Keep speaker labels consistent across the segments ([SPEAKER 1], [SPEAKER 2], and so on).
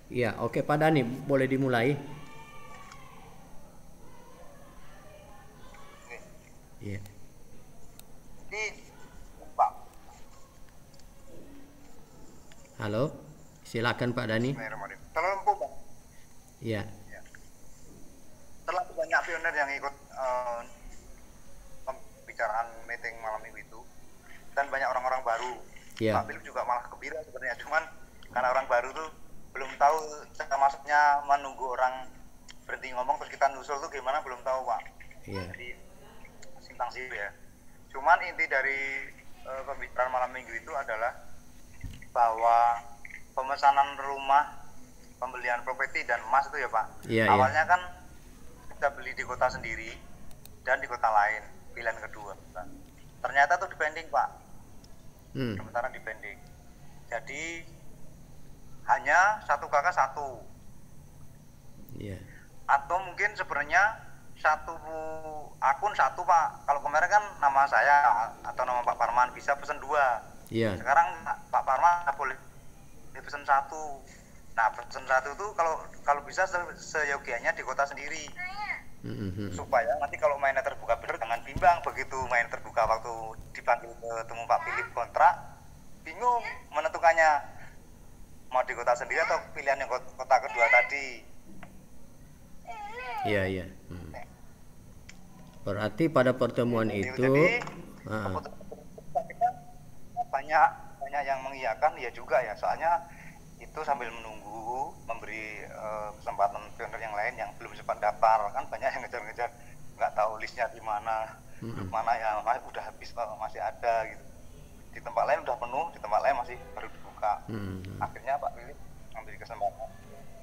[SPEAKER 1] Iya, oke Pak Dani, boleh dimulai?
[SPEAKER 2] Oke.
[SPEAKER 1] Iya.
[SPEAKER 2] Jadi Pak,
[SPEAKER 1] Halo, silakan Pak Dani.
[SPEAKER 2] Bismillahirrahmanirrahim. Terlalu Pak.
[SPEAKER 1] Iya,
[SPEAKER 2] Ya. Terlalu banyak pionir yang ikut pembicaraan meeting malam minggu itu, dan banyak orang-orang baru.
[SPEAKER 1] iya,
[SPEAKER 2] Pak Philip juga malah gembira sebenarnya, cuman karena orang baru tuh belum tahu cara masuknya, menunggu orang berhenti ngomong terus kita nyusul tuh gimana belum tahu Pak.
[SPEAKER 1] iya,
[SPEAKER 2] Jadi simpang siur ya. Cuman inti dari pembicaraan malam minggu itu adalah bahwa pemesanan rumah, pembelian properti dan emas itu ya Pak.
[SPEAKER 1] iya, iya.
[SPEAKER 2] Awalnya kan kita beli di kota sendiri dan di kota lain, pilihan kedua. Ternyata tuh dipending Pak,
[SPEAKER 1] Hmm,
[SPEAKER 2] sementara dipending. Jadi hanya satu kakak satu,
[SPEAKER 1] iya,
[SPEAKER 2] atau mungkin sebenarnya satu akun satu Pak. Kalau kemarin kan nama saya atau nama Pak Parman bisa pesen dua.
[SPEAKER 1] iya.
[SPEAKER 2] Sekarang Pak Parman nggak boleh pesen satu. Nah pesen satu tuh kalau kalau bisa seyogianya di kota sendiri,
[SPEAKER 1] Hmm, hmm, hmm.
[SPEAKER 2] supaya nanti kalau mainnya terbuka bener jangan bimbang. Begitu main terbuka waktu dipanggil ketemu Pak Philip kontrak, bingung menentukannya mau di kota sendiri atau pilihan yang kota kedua tadi.
[SPEAKER 1] Iya, iya. Hmm. Berarti pada pertemuan itu,
[SPEAKER 2] Jadi
[SPEAKER 1] ah,
[SPEAKER 2] keputusan akhirnya banyak banyak yang mengiyakan ya juga ya, soalnya itu sambil menunggu memberi kesempatan pionir yang lain yang belum sempat daftar, kan banyak yang ngejar-ngejar nggak tahu listnya di mana, grup mana yang udah habis masih ada gitu, di tempat lain udah penuh, di tempat lain masih baru dibuka.
[SPEAKER 1] hmm,
[SPEAKER 2] Akhirnya Pak Philip memberi kesempatan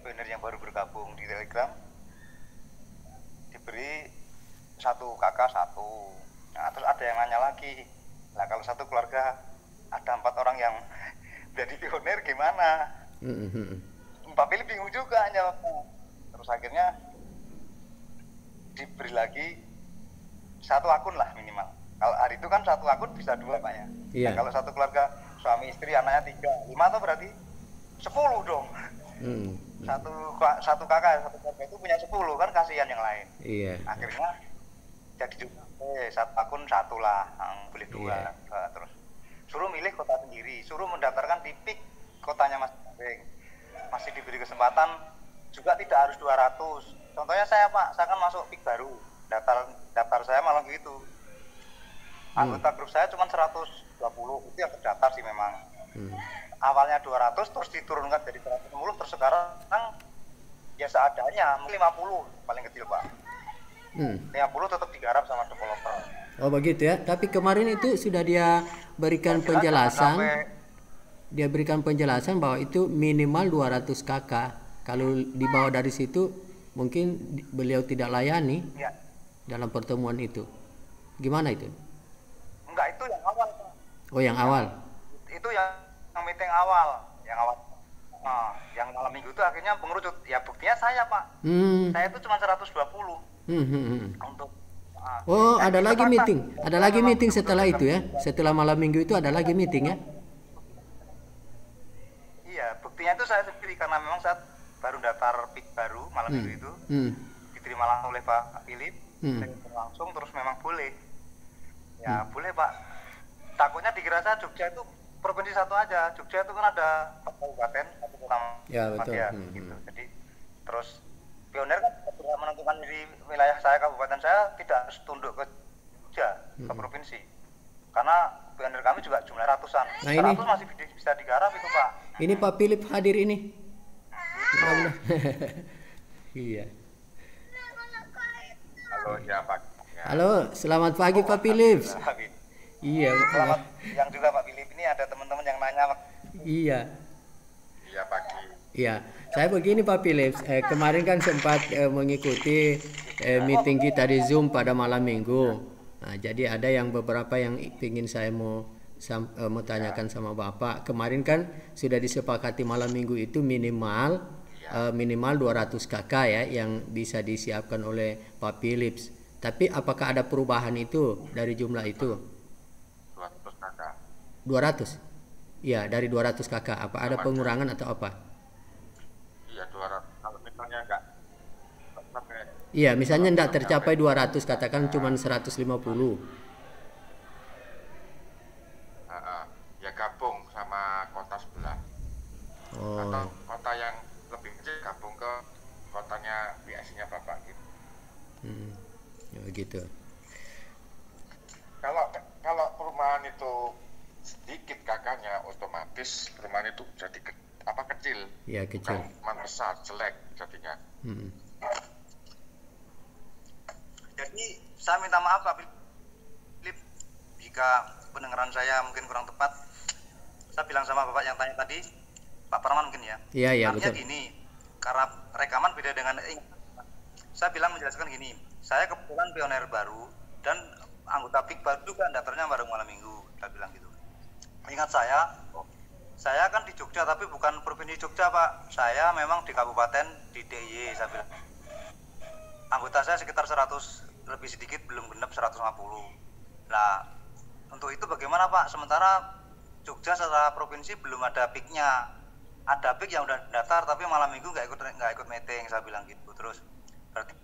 [SPEAKER 2] pionir yang baru bergabung di Telegram diberi satu kakak satu. Nah, terus ada yang nanya lagi, lah kalau satu keluarga ada 4 orang yang jadi pionir gimana?
[SPEAKER 1] hmm, hmm, hmm.
[SPEAKER 2] Pak Philip bingung juga jawabnya. Terus akhirnya diberi lagi satu akun lah minimal. Kalau hari itu kan satu akun bisa dua Pak ya.
[SPEAKER 1] Iya.
[SPEAKER 2] Nah, kalau satu keluarga suami istri anaknya 3, 5 tuh berarti 10 dong.
[SPEAKER 1] Hmm,
[SPEAKER 2] Satu kakak satu keluarga itu punya 10, kan kasihan yang lain.
[SPEAKER 1] iya,
[SPEAKER 2] Akhirnya jadi juga satu akun satu lah, boleh
[SPEAKER 1] iya.
[SPEAKER 2] dua. Terus suruh milih kota sendiri, suruh mendaftarkan di PIK kotanya masing-masing. Masih diberi kesempatan juga tidak harus 200. Contohnya saya Pak, saya kan masuk PIK baru, daftar saya malah gitu. Anggota grup saya cuma 120, itu yang terdaftar sih memang.
[SPEAKER 1] Hmm,
[SPEAKER 2] Awalnya 200 terus diturunkan jadi 110, terus sekarang ya seadanya 50 paling kecil Pak.
[SPEAKER 1] hmm.
[SPEAKER 2] 50 tetap digarap sama developer.
[SPEAKER 1] Oh begitu ya. Tapi kemarin itu sudah dia berikan
[SPEAKER 2] Yang jelas jangan
[SPEAKER 1] penjelasan,
[SPEAKER 2] sampai
[SPEAKER 1] dia berikan penjelasan bahwa itu minimal 200 kakak. Kalau di bawah dari situ mungkin beliau tidak layani
[SPEAKER 2] ya
[SPEAKER 1] dalam pertemuan itu. Gimana itu?
[SPEAKER 2] enggak, itu yang awal Pak.
[SPEAKER 1] Oh yang awal.
[SPEAKER 2] Itu yang meeting awal, yang awal. Nah, yang malam minggu itu akhirnya pengerucut. Ya buktinya saya Pak.
[SPEAKER 1] Hmm.
[SPEAKER 2] Saya itu cuma 120
[SPEAKER 1] Hmm, hmm, hmm.
[SPEAKER 2] untuk
[SPEAKER 1] Oh
[SPEAKER 2] dan
[SPEAKER 1] ada lagi
[SPEAKER 2] dipaksa.
[SPEAKER 1] meeting. Ada lagi meeting setelah itu ya. Setelah malam minggu itu ada lagi meeting ya.
[SPEAKER 2] Iya, buktinya itu saya sendiri karena memang saat baru daftar PIK baru malam
[SPEAKER 1] Hmm.
[SPEAKER 2] minggu itu
[SPEAKER 1] Hmm.
[SPEAKER 2] diterima langsung oleh Pak Philip,
[SPEAKER 1] Hmm.
[SPEAKER 2] saya langsung terus memang boleh. Ya boleh Pak. Takutnya dikira saya Jogja itu provinsi satu aja. Jogja itu kan ada 4 kabupaten, satu kota
[SPEAKER 1] Ya betul.
[SPEAKER 2] ya, gitu. Jadi terus pionir kan tidak menentukan di wilayah saya, kabupaten saya tidak harus tunduk ke Jogja, ke provinsi. Karena pionir kami juga jumlah ratusan.
[SPEAKER 1] Nah, ini
[SPEAKER 2] 100 masih bisa digarap itu Pak.
[SPEAKER 1] ini Pak Philip hadir ini.
[SPEAKER 2] Gitu.
[SPEAKER 1] Iya.
[SPEAKER 2] Halo ya Pak. Ya.
[SPEAKER 1] Halo, selamat pagi Pak Philip. Iya,
[SPEAKER 2] Selamat siang juga Pak Philip. Ini ada teman-teman yang nanya Pak.
[SPEAKER 1] iya.
[SPEAKER 2] Iya pagi.
[SPEAKER 1] Iya, saya begini Pak Philips, kemarin kan sempat mengikuti meeting kita di Zoom pada malam minggu. Nah, jadi ada yang beberapa yang ingin saya mau tanyakan sama Bapak. Kemarin kan sudah disepakati malam minggu itu minimal 200 kakak ya yang bisa disiapkan oleh Pak Philips. Tapi apakah ada perubahan itu dari jumlah itu?
[SPEAKER 2] 200 kakak.
[SPEAKER 1] 200? Iya, dari 200 kakak. Apa ada pengurangan atau apa?
[SPEAKER 3] Iya, misalnya nggak sampai
[SPEAKER 1] Iya, misalnya
[SPEAKER 3] belum
[SPEAKER 1] tidak
[SPEAKER 3] nyampe
[SPEAKER 1] tercapai 200, katakan
[SPEAKER 3] nah,
[SPEAKER 1] cuma 150.
[SPEAKER 3] ya gabung sama kota sebelah atau
[SPEAKER 1] Oh,
[SPEAKER 3] kota yang lebih kecil gabung ke kotanya BSC-nya Bapak gitu.
[SPEAKER 1] hmm, ya gitu.
[SPEAKER 3] Kalau kalau perumahan itu sedikit kakaknya, otomatis perumahan itu jadi kecil,
[SPEAKER 1] Ya
[SPEAKER 3] bukan
[SPEAKER 1] kecil.
[SPEAKER 3] perumahan besar, jelek jadinya.
[SPEAKER 1] Hmm.
[SPEAKER 2] Jadi saya minta maaf Pak Philip jika pendengaran saya mungkin kurang tepat. Saya bilang sama Bapak yang tanya tadi, Pak Parman mungkin ya.
[SPEAKER 1] Iya, iya
[SPEAKER 2] Artinya
[SPEAKER 1] betul.
[SPEAKER 2] gini, karena rekaman beda dengan saya bilang menjelaskan gini, saya kebetulan pioner baru dan anggota PIK baru juga daftarnya baru malam minggu, saya bilang gitu. Ingat saya kan di Jogja tapi bukan provinsi Jogja Pak, saya memang di kabupaten di DIY, saya bilang. Anggota saya sekitar 100 lebih sedikit, belum genap 150. Nah, untuk itu bagaimana Pak? Sementara Jogja secara provinsi belum ada PIK-nya. Ada PIK yang udah daftar tapi malam minggu nggak ikut meeting, saya bilang gitu. Terus berarti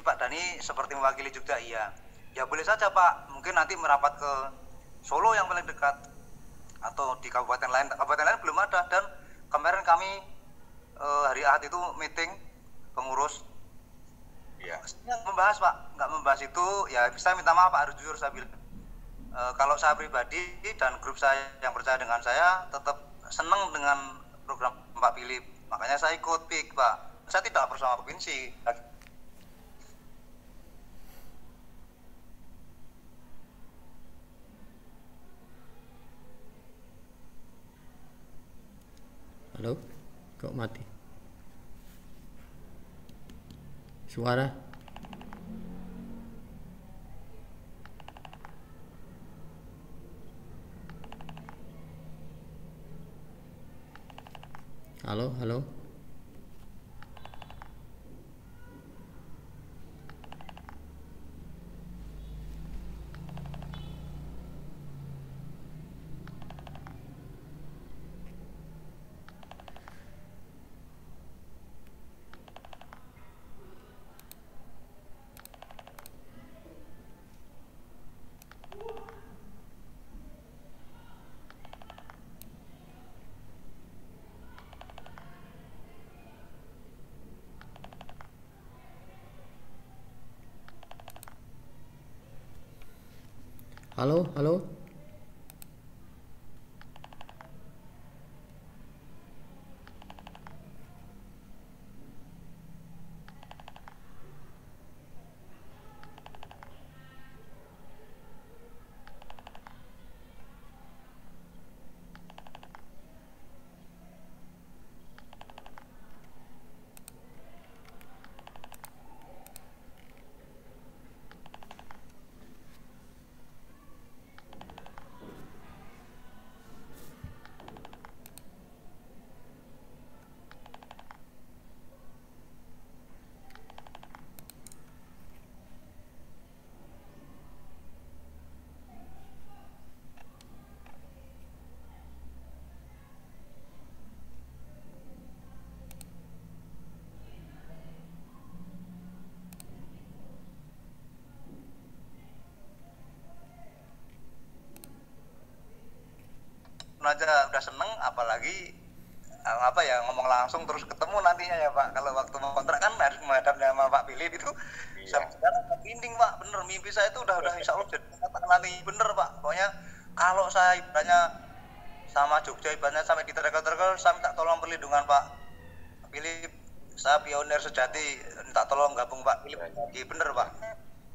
[SPEAKER 2] Pak Dani seperti mewakili Jogja, iya. Ya boleh saja Pak, mungkin nanti merapat ke Solo yang paling dekat atau di kabupaten lain. Kabupaten lain belum ada dan kemarin kami hari Ahad itu meeting pengurus.
[SPEAKER 3] Iya.
[SPEAKER 2] Nggak membahas Pak, nggak membahas itu. Ya saya minta maaf Pak, harus jujur saya bilang. Kalau saya pribadi dan grup saya yang percaya dengan saya tetap senang dengan program Pak Philip, makanya saya ikut PIK Pak. Saya tidak bersama provinsi.
[SPEAKER 1] Halo? Kok mati? Suara? Halo, halo? Halo, halo?
[SPEAKER 2] Aja udah seneng, apalagi apa ya, ngomong langsung terus ketemu nantinya ya Pak. Kalau waktu mau kontrak kan harus menghadap sama Pak Philip itu.
[SPEAKER 3] Iya.
[SPEAKER 2] Sekarang pinding Pak, bener mimpi saya itu udah insya Allah jadi nanti bener Pak. Pokoknya kalau saya ibaratnya sama Jogja, ibaratnya sampai di terkel-terkel, saya minta tolong perlindungan Pak Philip. Saya pionir sejati, minta tolong gabung Pak Philip.
[SPEAKER 3] Ya.
[SPEAKER 2] Bener Pak.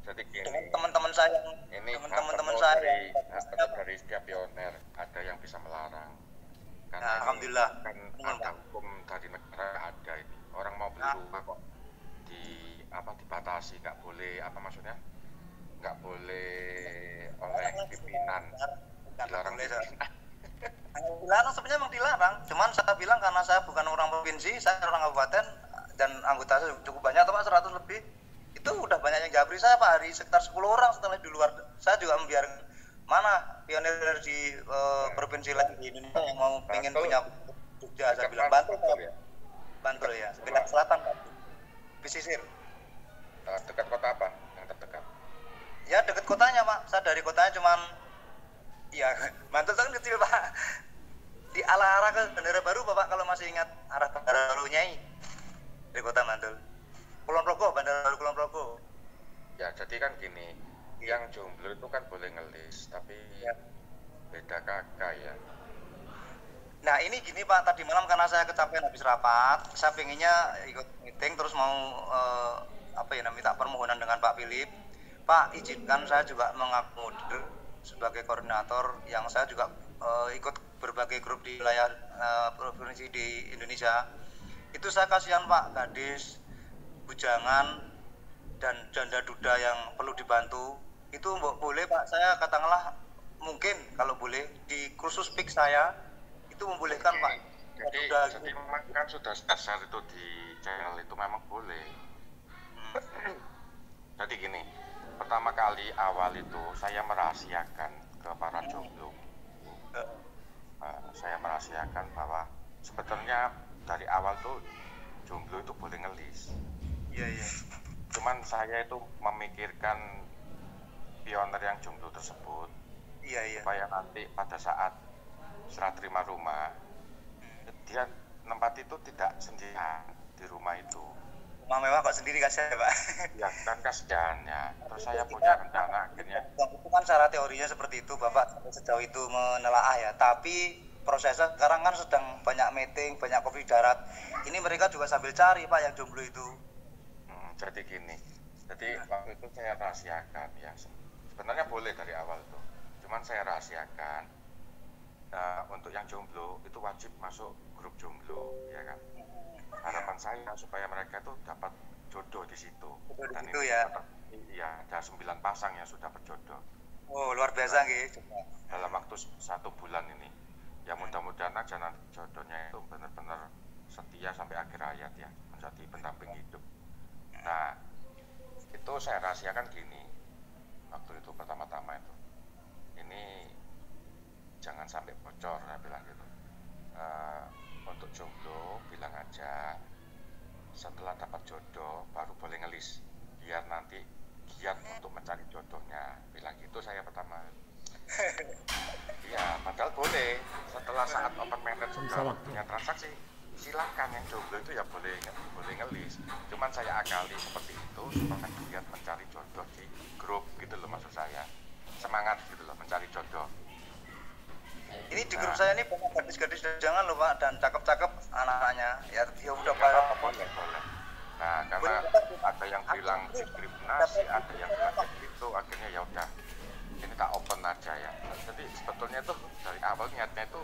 [SPEAKER 3] Jadi
[SPEAKER 2] Dengan
[SPEAKER 3] gini,
[SPEAKER 2] teman-teman saya,
[SPEAKER 3] ini
[SPEAKER 2] teman-teman
[SPEAKER 3] hak
[SPEAKER 2] saya.
[SPEAKER 3] penuh dari setiap pioner, ada yang bisa melarang. Karena
[SPEAKER 2] Nah,
[SPEAKER 3] ini
[SPEAKER 2] alhamdulillah.
[SPEAKER 3] kan ada hukum dari negara, ada ini. Orang mau beli rumah kok dibatasi, nggak boleh, apa maksudnya? Nggak boleh oleh pimpinan, dilarang pimpinan.
[SPEAKER 2] Dilarang, sebenarnya memang dilarang. Cuman saya bilang karena saya bukan orang provinsi, saya orang kabupaten dan anggota saya cukup banyak, Pak, 100 lebih. Itu udah banyak yang japri saya Pak, hari sekitar 10 orang setelah di luar. Saya juga membiarkan mana pionir di provinsi lain di Indonesia yang mau pengen punya Jogja, saya bilang bantu
[SPEAKER 3] ya.
[SPEAKER 2] Bantul ya, wilayah selatan Pak. Pesisir.
[SPEAKER 3] Dekat kota apa yang terdekat?
[SPEAKER 2] Ya deket kotanya Pak. Saya dari kotanya cuman ya Bantul kan kecil Pak. Di arah ke Bandara Baru Bapak kalau masih ingat arah Bandara Baru Nyai. Dari kota Bantul. Kulon Progo, Bandara Baru Kulon Progo.
[SPEAKER 3] Ya jadi kan gini, yang jomblo itu kan boleh ngelis, tapi
[SPEAKER 2] Ya.
[SPEAKER 3] beda kakak ya.
[SPEAKER 2] Nah ini gini Pak, tadi malam karena saya kecapean habis rapat, saya pengennya ikut meeting terus mau minta permohonan dengan Pak Philip. Pak izinkan saya juga mengakomodir sebagai koordinator yang saya juga ikut berbagai grup di wilayah provinsi di Indonesia. Itu saya kasihan Pak, gadis, bujangan, dan janda duda yang perlu dibantu. Itu boleh Pak, saya katakanlah mungkin kalau boleh di kursus PIK saya itu membolehkan Pak.
[SPEAKER 3] Jadi memang kan sudah dasar itu di channel itu memang boleh. Jadi gini, pertama kali awal itu saya merahasiakan ke para jomblo. Saya merahasiakan bahwa sebetulnya dari awal tuh jomblo itu boleh ngelis.
[SPEAKER 2] Iya iya.
[SPEAKER 3] Cuman saya itu memikirkan pioner yang jomblo tersebut.
[SPEAKER 2] Iya iya.
[SPEAKER 3] Supaya nanti pada saat serah terima rumah dia tempat itu tidak sendirian di rumah itu.
[SPEAKER 2] Rumah mewah kok sendiri kasih ya Pak.
[SPEAKER 3] Ya kan kasihan ya. Terus saya punya rencana akhirnya.
[SPEAKER 2] Itu kan secara teorinya seperti itu Bapak sejauh itu menelaah ya. Tapi prosesnya sekarang kan sedang banyak meeting, banyak kopi darat. Ini mereka juga sambil cari Pak yang jomblo itu.
[SPEAKER 3] Jadi gini. Jadi waktu itu saya rahasiakan ya. Sebenarnya boleh dari awal tuh. Cuman saya rahasiakan. Untuk yang jomblo itu wajib masuk grup jomblo ya kan. Harapan saya supaya mereka itu dapat jodoh di situ. Dan
[SPEAKER 2] itu
[SPEAKER 3] ini
[SPEAKER 2] ya.
[SPEAKER 3] Iya, ada 9 pasang yang sudah berjodoh.
[SPEAKER 2] Oh luar biasa gitu.
[SPEAKER 3] Dalam waktu 1 bulan ini. Ya mudah-mudahan aja nanti jodohnya itu benar-benar setia sampai akhir hayat ya, menjadi pendamping hidup. Nah itu saya rahasiakan gini waktu itu pertama-tama itu. Ini jangan sampai bocor, saya bilang gitu. Untuk jomblo bilang aja setelah dapat jodoh baru boleh ngelis, biar nanti giat untuk mencari jodohnya, bilang gitu saya pertama. Iya, padahal boleh setelah saat open market sudah punya transaksi, silakan yang jomblo itu ya boleh ngelis. Cuman saya akali seperti itu supaya giat mencari jodoh di grup gitu loh, maksud saya semangat gitu loh mencari jodoh.
[SPEAKER 2] Ini di grup saya ini banyak gadis-gadis jangan loh Pak, dan cakep-cakep anak-anaknya. Ya udah Pak.
[SPEAKER 3] Boleh. Nah, karena ada yang bilang diskriminasi, ada yang bilang kayak gitu, akhirnya ya udah, ini tak open aja ya. Jadi sebetulnya tuh dari awal niatnya itu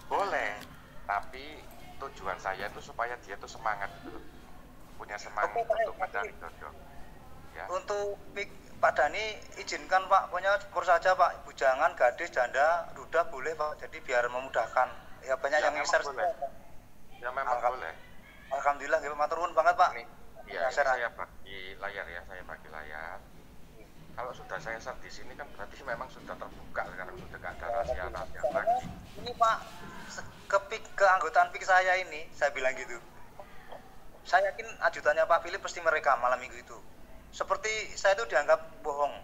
[SPEAKER 3] boleh, tapi tujuan saya itu supaya dia tuh semangat gitu, punya semangat untuk mencari jodoh. Ya.
[SPEAKER 2] Untuk Pak Dani izinkan Pak, pokoknya campur saja Pak, bujangan, gadis, janda, duda boleh Pak, jadi biar memudahkan. Ya banyak
[SPEAKER 3] Ya,
[SPEAKER 2] yang share.
[SPEAKER 3] Ya memang boleh.
[SPEAKER 2] Alhamdulillah, ya matur nuwun banget Pak.
[SPEAKER 3] Ini saya bagi layar ya, saya bagi layar. Kalau sudah saya share di sini kan berarti memang sudah terbuka, sekarang sudah gak ada rahasia lagi.
[SPEAKER 2] Ini Pak, keanggotaan PIK saya ini, saya bilang gitu. Saya yakin ajudannya Pak Philip pasti merekam malam minggu itu. Seperti saya itu dianggap bohong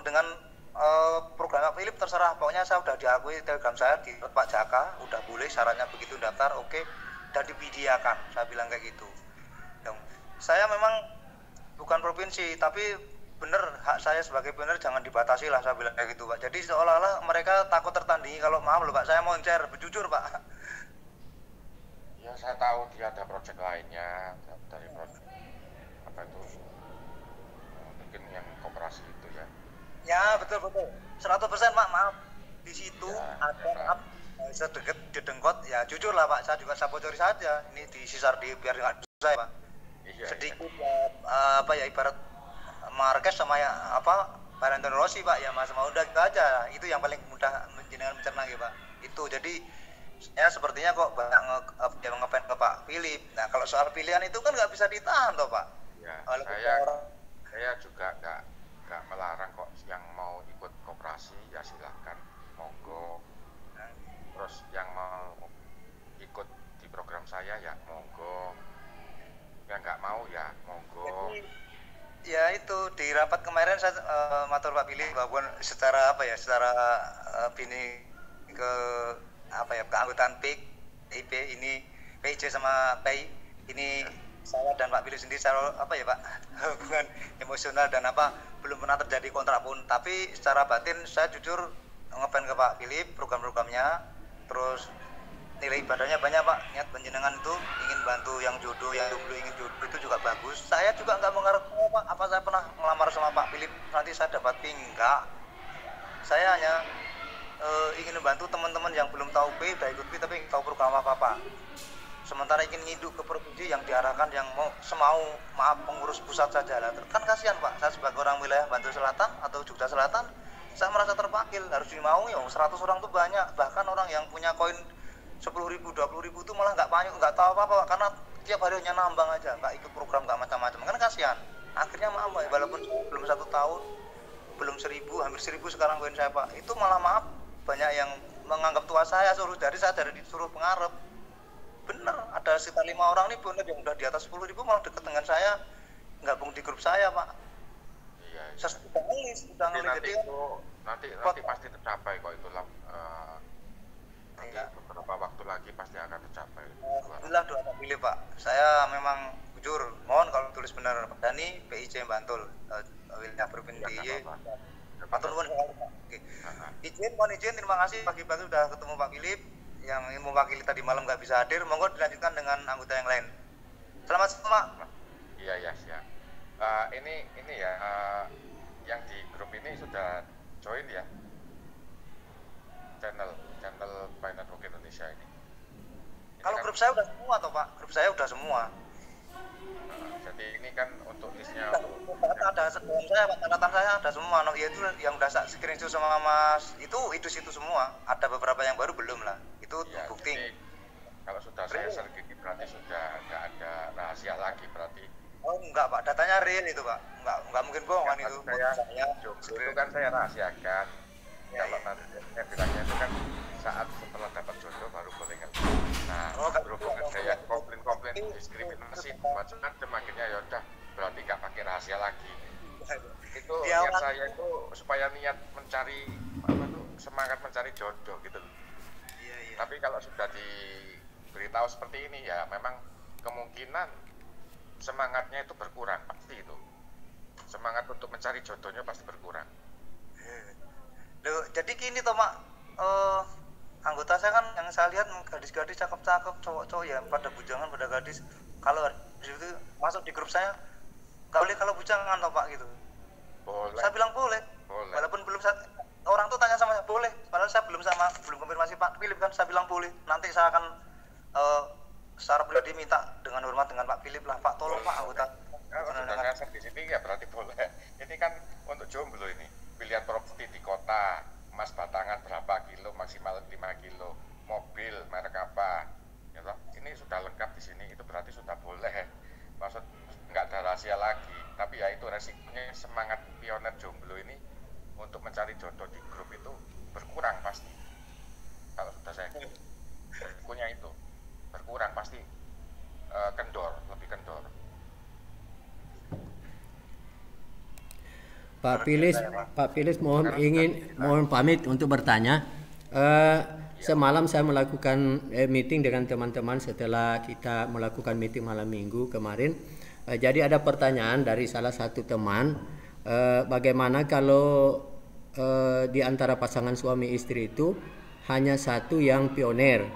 [SPEAKER 2] dengan program Pak Philip, terserah, pokoknya saya udah diakui Telegram saya di Pak Jaka, udah boleh syaratnya begitu daftar, oke, dan divideakan, saya bilang kayak gitu. Saya memang bukan provinsi, tapi bener hak saya sebagai bener jangan dibatasi lah, saya bilang kayak gitu Pak. Jadi seolah-olah mereka takut tertandingi. Kalau maaf loh Pak, saya mau share, jujur Pak.
[SPEAKER 3] Ya saya tahu dia ada proyek lainnya dari proyek apa itu, mungkin yang koperasi itu ya.
[SPEAKER 2] Ya betul 100% Pak, maaf di situ
[SPEAKER 3] ya,
[SPEAKER 2] ada maaf sedekat jedengkot ya, jujur lah Pak, saya juga bocori saja ini di sisar di biar nggak susah ya Pak. Sedikit ya, ibarat Marquez sama ya Valentino Rossi Pak, ya Mas, mau udah gitu aja, itu yang paling mudah jenengan mencerna ya Pak. Itu jadi saya sepertinya kok banyak ngefans ke Pak Philip. Nah kalau soal pilihan itu kan nggak bisa ditahan toh Pak.
[SPEAKER 3] Ya, saya juga nggak melarang kok, yang mau ikut koperasi ya silahkan, monggo. Terus yang mau ikut di program saya ya mau monggo, yang nggak mau ya monggo.
[SPEAKER 2] Jadi, ya itu di rapat kemarin saya matur Pak Billy bahwa secara apa ya, secara bini ke apa ya, keanggotaan PIP ini, PIJ sama PI ini, saya dan Pak Billy sendiri secara apa ya Pak, hubungan emosional dan apa belum pernah terjadi kontrak pun, tapi secara batin saya jujur ngefans ke Pak Billy, program-programnya, terus nilai ibadahnya banyak Pak. Niat penjenengan itu ingin bantu yang jodoh, yang dulu ingin jodoh itu juga bagus. Saya juga nggak mengharap Pak, apa saya pernah ngelamar sama Pak Philip nanti saya dapat enggak. Saya hanya ingin membantu teman-teman yang belum tahu P, udah ikut P tapi tahu program apa-apa. Sementara ingin ngiduk ke provinsi yang diarahkan yang mau semau, maaf, pengurus pusat saja lah. Kan kasihan Pak, saya sebagai orang wilayah Bantul Selatan atau Jogja Selatan, saya merasa terpakil, harus dimau ya 100 orang tuh banyak, bahkan orang yang punya koin 10.000, 20.000 itu malah nggak banyak, nggak tahu apa-apa karena tiap hari hanya nambang aja, nggak ikut program, nggak macam-macam, kan kasihan. Akhirnya maaf Pak, walaupun belum 1 tahun, belum 1.000, hampir 1.000 sekarang koin saya Pak, itu malah maaf banyak yang menganggap tua saya, saya dari disuruh pengarep. Bener, ada sekitar 5 orang nih bener yang udah di atas 10.000 malah deket dengan saya, gabung di grup saya Pak.
[SPEAKER 3] Iya.
[SPEAKER 2] Saya sudah ngelis,
[SPEAKER 3] Nanti
[SPEAKER 2] jadi
[SPEAKER 3] itu nanti pasti tercapai kok itu nanti
[SPEAKER 2] iya.
[SPEAKER 3] beberapa waktu lagi pasti akan tercapai.
[SPEAKER 2] Alhamdulillah doa Pak Billy Pak. Saya memang jujur mohon kalau tulis benar Pak Dani PIC Bantul wilayah provinsi DIY. Matur nuwun sekali Pak. Oke. Mohon izin, terima kasih pagi-pagi sudah ketemu Pak Philip yang mewakili tadi malam nggak bisa hadir. Monggo dilanjutkan dengan anggota yang lain. Selamat siang Pak.
[SPEAKER 3] Iya ya siap. Ini ya yang di grup ini sudah join ya channel Pi Network Indonesia ini.
[SPEAKER 2] Kalau
[SPEAKER 3] kan,
[SPEAKER 2] grup saya udah semua toh Pak, grup saya udah semua.
[SPEAKER 3] Jadi ini kan untuk listnya
[SPEAKER 2] Ada sebelum saya Pak, catatan saya ada semua. No, itu yang udah screenshot sama Mas itu semua. Ada beberapa yang baru belum lah. Itu
[SPEAKER 3] ya,
[SPEAKER 2] bukti.
[SPEAKER 3] jadi, kalau sudah saya share gini berarti sudah nggak ada rahasia lagi berarti.
[SPEAKER 2] Oh enggak Pak, datanya real itu Pak. Enggak mungkin bohongan itu.
[SPEAKER 3] Saya itu kan saya rahasiakan. Ya, kalau nanti saya bilangnya itu kan saat setelah dapat jodoh baru boleh kan. Nah, berhubung ada yang komplain diskriminasi macam-macam akhirnya ya udah berarti nggak pakai rahasia lagi. Itu niat saya itu supaya niat mencari semangat mencari jodoh gitu.
[SPEAKER 2] Iya.
[SPEAKER 3] Tapi kalau sudah diberitahu seperti ini ya memang kemungkinan semangatnya itu berkurang pasti itu. Semangat untuk mencari jodohnya pasti berkurang.
[SPEAKER 2] Loh, jadi gini toh Mak, anggota saya kan yang saya lihat gadis-gadis cakep-cakep, cowok-cowok ya pada bujangan, pada gadis. Kalau itu masuk di grup saya, nggak boleh kalau bujangan toh Pak gitu.
[SPEAKER 3] Boleh.
[SPEAKER 2] Saya bilang boleh. Walaupun belum orang tuh tanya sama saya boleh, padahal saya belum konfirmasi Pak Philip kan, saya bilang boleh. Nanti saya akan secara pribadi minta dengan hormat dengan Pak Philip lah, Pak tolong Pak anggota.
[SPEAKER 3] Kalau sudah ngasih di sini ya berarti boleh. Ini kan untuk jomblo ini. Pilihan properti di kota, emas batangan berapa kilo, maksimal 5 kilo, mobil merek apa, ya toh? Ini sudah lengkap di sini, itu berarti sudah boleh. Maksud nggak ada rahasia lagi, tapi ya itu resikonya semangat pioner jomblo ini untuk mencari jodoh di grup itu berkurang pasti. Kalau sudah saya resikonya itu berkurang pasti, lebih kendor.
[SPEAKER 1] Pak Pilis mohon pamit untuk bertanya. Semalam saya melakukan meeting dengan teman-teman setelah kita melakukan meeting malam minggu kemarin. Jadi ada pertanyaan dari salah satu teman, bagaimana kalau di antara pasangan suami istri itu hanya satu yang pioner,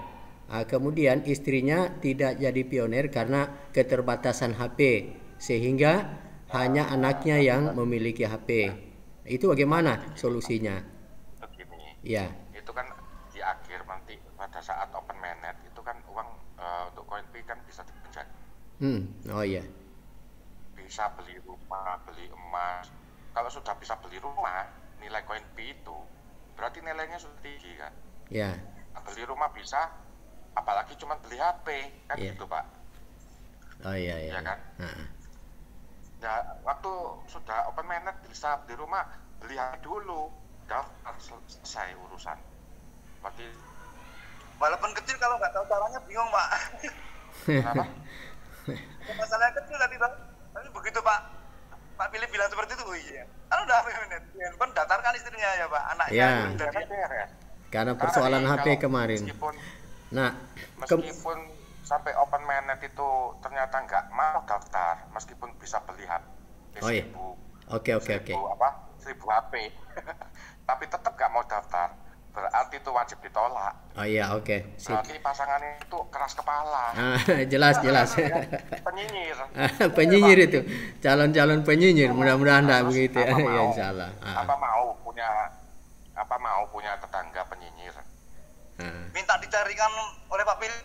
[SPEAKER 1] kemudian istrinya tidak jadi pioner karena keterbatasan HP, sehingga hanya anaknya yang memiliki HP. Itu bagaimana solusinya?
[SPEAKER 3] Begini.
[SPEAKER 1] Ya.
[SPEAKER 3] Itu kan di akhir nanti pada saat open mainnet itu kan uang untuk koin P kan bisa dipencet.
[SPEAKER 1] Oh iya.
[SPEAKER 3] Bisa beli rumah, beli emas. Kalau sudah bisa beli rumah, nilai koin P itu berarti nilainya sudah tinggi kan?
[SPEAKER 1] Ya.
[SPEAKER 3] Nah, beli rumah bisa, apalagi cuma beli HP kan gitu Pak.
[SPEAKER 1] Oh iya.
[SPEAKER 3] Ya kan? Ya, waktu sudah open mainnet bisa beli rumah, beli HP dulu, daftar selesai urusan. Berarti
[SPEAKER 2] walaupun kecil kalau nggak tahu caranya bingung Pak.
[SPEAKER 3] Kenapa?
[SPEAKER 2] Masalah kecil tapi bang, tapi begitu Pak Philip bilang seperti itu, oh iya, kan udah handphone daftarkan istrinya ya Pak, anaknya
[SPEAKER 1] Ya.
[SPEAKER 2] udah
[SPEAKER 3] Kan beres.
[SPEAKER 1] Karena persoalan
[SPEAKER 3] Karena
[SPEAKER 1] HP
[SPEAKER 3] kalau
[SPEAKER 1] kemarin.
[SPEAKER 3] Meskipun
[SPEAKER 1] Nah,
[SPEAKER 3] meskipun sampai open mainnet itu ternyata nggak mau daftar, meskipun bisa beli HP
[SPEAKER 1] Oh iya.
[SPEAKER 3] 1000
[SPEAKER 1] Oke.
[SPEAKER 3] 1000 HP, tapi tetap nggak mau daftar, berarti itu wajib ditolak.
[SPEAKER 1] Oh iya, oke. Sip.
[SPEAKER 3] Berarti pasangannya itu keras kepala,
[SPEAKER 1] Ah, jelas.
[SPEAKER 3] penyinyir.
[SPEAKER 1] Penyinyir itu. Calon-calon penyinyir. Mudah-mudahan enggak
[SPEAKER 3] Terus
[SPEAKER 1] begitu ya.
[SPEAKER 3] apa
[SPEAKER 1] Ya
[SPEAKER 3] mau?
[SPEAKER 1] insyaallah.
[SPEAKER 3] Apa mau punya tetangga penyinyir?
[SPEAKER 2] minta dicarikan oleh Pak Philip.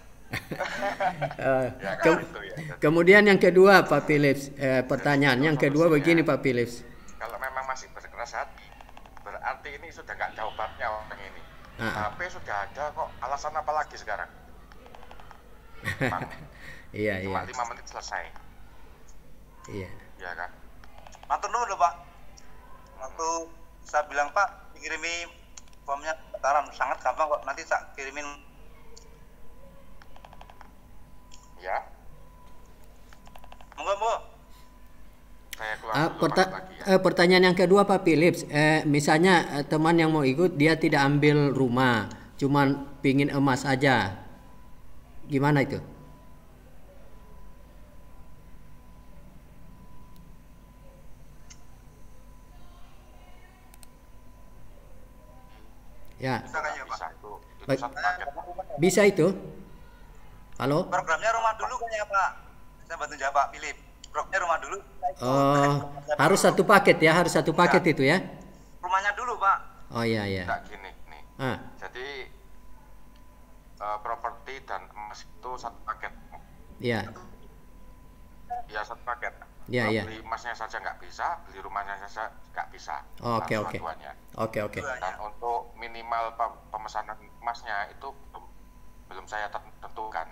[SPEAKER 3] Ya
[SPEAKER 1] Ke-
[SPEAKER 3] kan itu ya.
[SPEAKER 1] Kemudian yang kedua Pak Philips, pertanyaan yang kedua begini Pak Philips.
[SPEAKER 3] Kalau memang masih berkeras hati, berarti ini sudah nggak jauh babnya orang ini. HP sudah ada kok, alasan apa lagi sekarang?
[SPEAKER 1] Iya.
[SPEAKER 3] Cuma 5 menit selesai,
[SPEAKER 1] Iya.
[SPEAKER 3] ya kan?
[SPEAKER 2] Matur nuwun lho Pak. Waktu saya bilang Pak dikirimi formnya pendaftaran sangat gampang kok, nanti saya kirimin.
[SPEAKER 3] Ya,
[SPEAKER 2] Monggo.
[SPEAKER 3] saya keluar dulu balik lagi ya.
[SPEAKER 1] Pertanyaan yang kedua Pak Philips, misalnya teman yang mau ikut dia tidak ambil rumah, cuman pingin emas aja, gimana itu? Ya,
[SPEAKER 2] Bisa kayaknya Pak.
[SPEAKER 3] Bisa itu
[SPEAKER 1] Baik.
[SPEAKER 3] satu paket.
[SPEAKER 1] bisa itu. Halo?
[SPEAKER 2] Programnya rumah dulu kayaknya Pak. Saya bantu jawab Pak Philip. Programnya rumah dulu.
[SPEAKER 1] Oh, harus satu paket ya, harus satu paket itu ya.
[SPEAKER 2] Rumahnya dulu Pak.
[SPEAKER 1] Oh iya.
[SPEAKER 3] Nggak gini nih.
[SPEAKER 1] Ah,
[SPEAKER 3] Jadi properti dan emas itu satu paket.
[SPEAKER 1] iya.
[SPEAKER 3] Ya satu paket.
[SPEAKER 1] Iya,
[SPEAKER 3] Kalau
[SPEAKER 1] iya.
[SPEAKER 3] beli emasnya saja nggak bisa, beli rumahnya saja nggak bisa.
[SPEAKER 1] Oke.
[SPEAKER 3] Harus dua-duanya.
[SPEAKER 1] Oke.
[SPEAKER 3] Dan untuk minimal pemesanan emasnya itu belum saya tentukan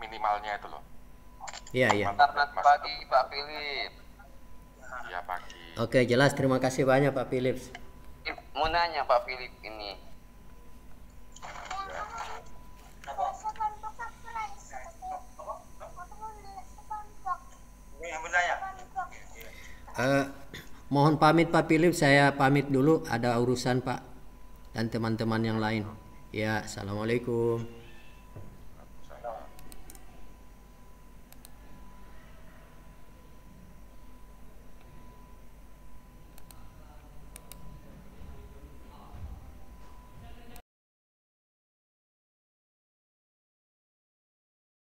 [SPEAKER 3] minimalnya itu loh.
[SPEAKER 1] Iya.
[SPEAKER 4] Selamat pagi Pak Philip.
[SPEAKER 3] Iya pagi.
[SPEAKER 1] Oke, jelas. Terima kasih banyak Pak Philips.
[SPEAKER 4] Mau nanya Pak Philip ini.
[SPEAKER 2] Ini yang benar ya.
[SPEAKER 1] Mohon pamit Pak Philips, saya pamit dulu, ada urusan Pak dan teman-teman yang lain. Ya, assalamualaikum.